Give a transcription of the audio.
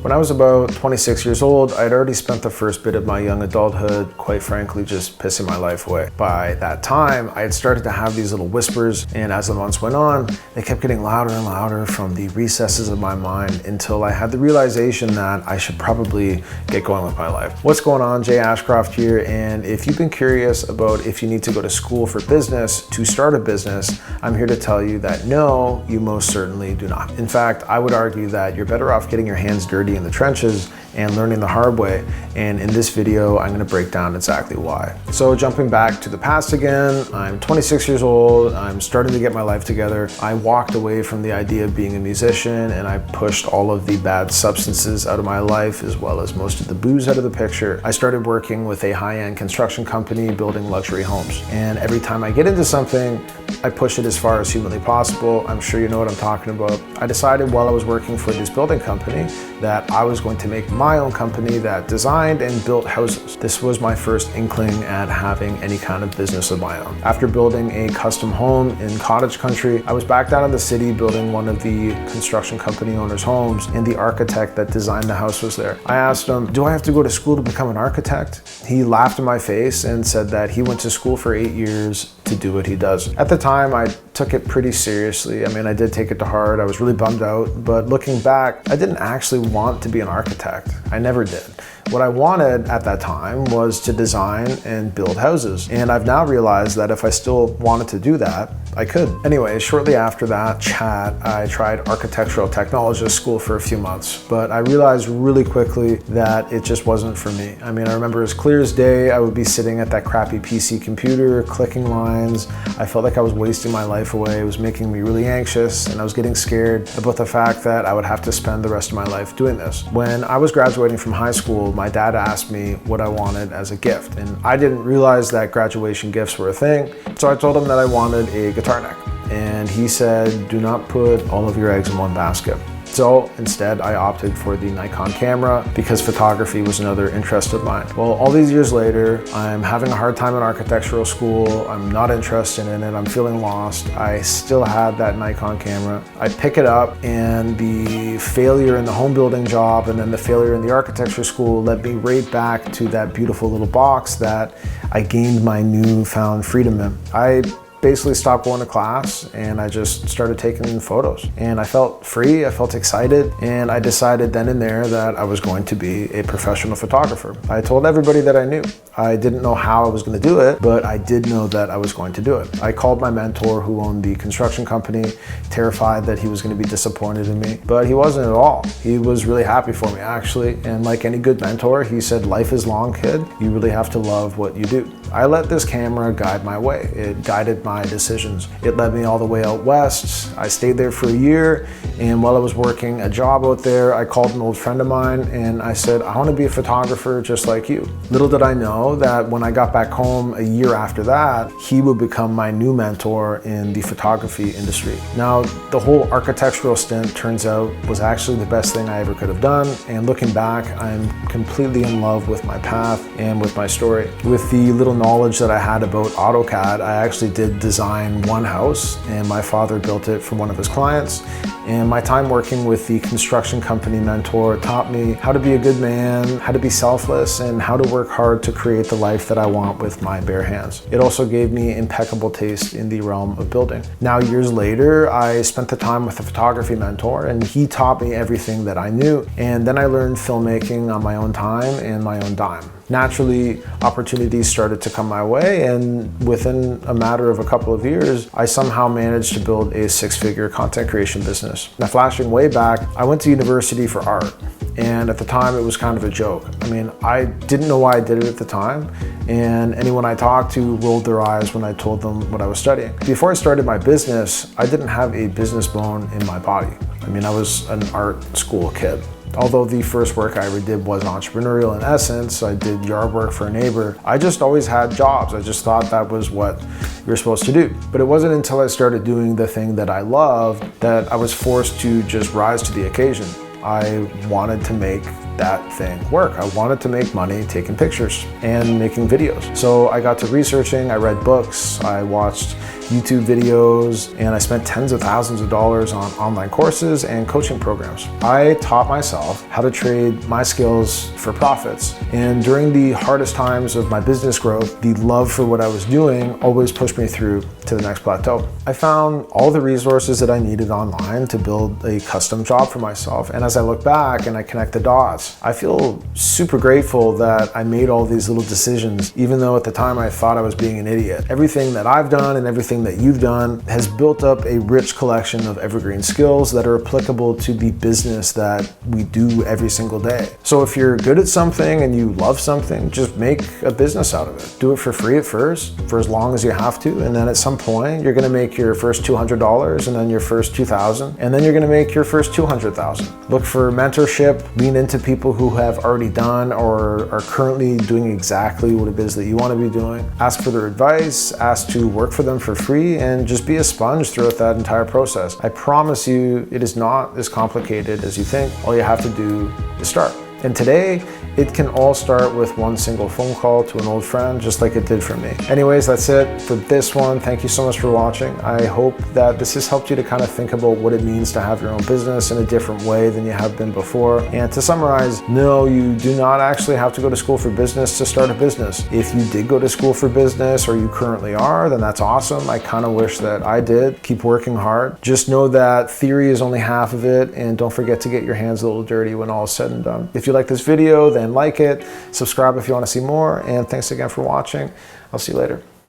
When I was about 26 years old, I'd already spent the first bit of my young adulthood, quite frankly, just pissing my life away. By that time, I had started to have these little whispers, and as the months went on, they kept getting louder and louder from the recesses of my mind until I had the realization that I should probably get going with my life. What's going on? JayAshcroft here, and if you've been curious about if you need to go to school for business to start a business, I'm here to tell you that no, you most certainly do not. In fact, I would argue that you're better off getting your hands dirty in the trenches and learning the hard way. And in this video, I'm going to break down exactly why. So jumping back to the past again, I'm 26 years old. I'm starting to get my life together. I walked away from the idea of being a musician, and I pushed all of the bad substances out of my life, as well as most of the booze out of the picture. I started working with a high-end construction company building luxury homes. And every time I get into something, I push it as far as humanly possible. I'm sure you know what I'm talking about. I decided while I was working for this building company that I was going to make my own company that designed and built houses. This was my first inkling at having any kind of business of my own. After building a custom home in cottage country, I was back down in the city building one of the construction company owner's homes, and the architect that designed the house was there. I asked him, do I have to go to school to become an architect? He laughed in my face and said that he went to school for 8 years to do what he does. At the time, I took it pretty seriously. I mean, I did take it to heart. I was really bummed out, but looking back, I didn't actually want to be an architect. I never did. What I wanted at that time was to design and build houses. And I've now realized that if I still wanted to do that, I could. Anyway, shortly after that chat, I tried architectural technologist school for a few months, but I realized really quickly that it just wasn't for me. I mean, I remember as clear as day, I would be sitting at that crappy PC computer, clicking lines. I felt like I was wasting my life away. It was making me really anxious, and I was getting scared about the fact that I would have to spend the rest of my life doing this. When I was graduating from high school, my dad asked me what I wanted as a gift, and I didn't realize that graduation gifts were a thing. So I told him that I wanted a guitar neck, and he said, do not put all of your eggs in one basket. So instead, I opted for the Nikon camera because photography was another interest of mine. Well, all these years later, I'm having a hard time in architectural school. I'm not interested in it. I'm feeling lost. I still had that Nikon camera. I pick it up, and the failure in the home building job and then the failure in the architecture school led me right back to that beautiful little box that I gained my newfound freedom in. I basically stopped going to class, and I just started taking photos, and I felt free, I felt excited, and I decided then and there that I was going to be a professional photographer. I told everybody that I knew. I didn't know how I was going to do it, but I did know that I was going to do it. I called my mentor who owned the construction company, terrified that he was going to be disappointed in me, but he wasn't at all. He was really happy for me, actually, and like any good mentor, he said, life is long, kid. You really have to love what you do. I let this camera guide my way. It guided my decisions. It led me all the way out west. I stayed there for a year, and while I was working a job out there, I called an old friend of mine and I said, I want to be a photographer just like you. Little did I know that when I got back home a year after that, he would become my new mentor in the photography industry. Now, the whole architectural stint turns out was actually the best thing I ever could have done, and looking back, I'm completely in love with my path and with my story. With the little knowledge that I had about AutoCAD, I actually did design one house, and my father built it for one of his clients. And my time working with the construction company mentor taught me how to be a good man, how to be selfless, and how to work hard to create the life that I want with my bare hands. It also gave me impeccable taste in the realm of building. Now, years later, I spent the time with a photography mentor, and he taught me everything that I knew. And then I learned filmmaking on my own time and my own dime. Naturally, opportunities started to come my way, and within a matter of a couple of years, I somehow managed to build a six-figure content creation business. Now, flashing way back, I went to university for art, and at the time it was kind of a joke. I mean, I didn't know why I did it at the time, and anyone I talked to rolled their eyes when I told them what I was studying. Before I started my business, I didn't have a business bone in my body. I mean, I was an art school kid. Although the first work I ever did was entrepreneurial in essence, I did yard work for a neighbor. I just always had jobs. I just thought that was what you're supposed to do. But it wasn't until I started doing the thing that I loved that I was forced to just rise to the occasion. I wanted to make that thing work. I wanted to make money taking pictures and making videos. So I got to researching, I read books, I watched YouTube videos, and I spent tens of thousands of dollars on online courses and coaching programs. I taught myself how to trade my skills for profits. And during the hardest times of my business growth, the love for what I was doing always pushed me through to the next plateau. I found all the resources that I needed online to build a custom job for myself. And as I look back and I connect the dots, I feel super grateful that I made all these little decisions, even though at the time I thought I was being an idiot. Everything that I've done and everything that you've done has built up a rich collection of evergreen skills that are applicable to the business that we do every single day. So if you're good at something and you love something, just make a business out of it. Do it for free at first, for as long as you have to, and then at some point you're gonna make your first $200 and then your first $2,000, and then you're gonna make your first $200,000. Look for mentorship, lean into people who have already done or are currently doing exactly what it is that you wanna be doing. Ask for their advice, ask to work for them for free, and just be a sponge throughout that entire process. I promise you, it is not as complicated as you think. All you have to do is start. And today, it can all start with one single phone call to an old friend, just like it did for me. Anyways, that's it for this one. Thank you so much for watching. I hope that this has helped you to kind of think about what it means to have your own business in a different way than you have been before. And to summarize, no, you do not actually have to go to school for business to start a business. If you did go to school for business, or you currently are, then that's awesome. I kind of wish that I did. Keep working hard. Just know that theory is only half of it, and don't forget to get your hands a little dirty when all is said and done. If you like this video, then like it, subscribe if you want to see more, and thanks again for watching. I'll see you later.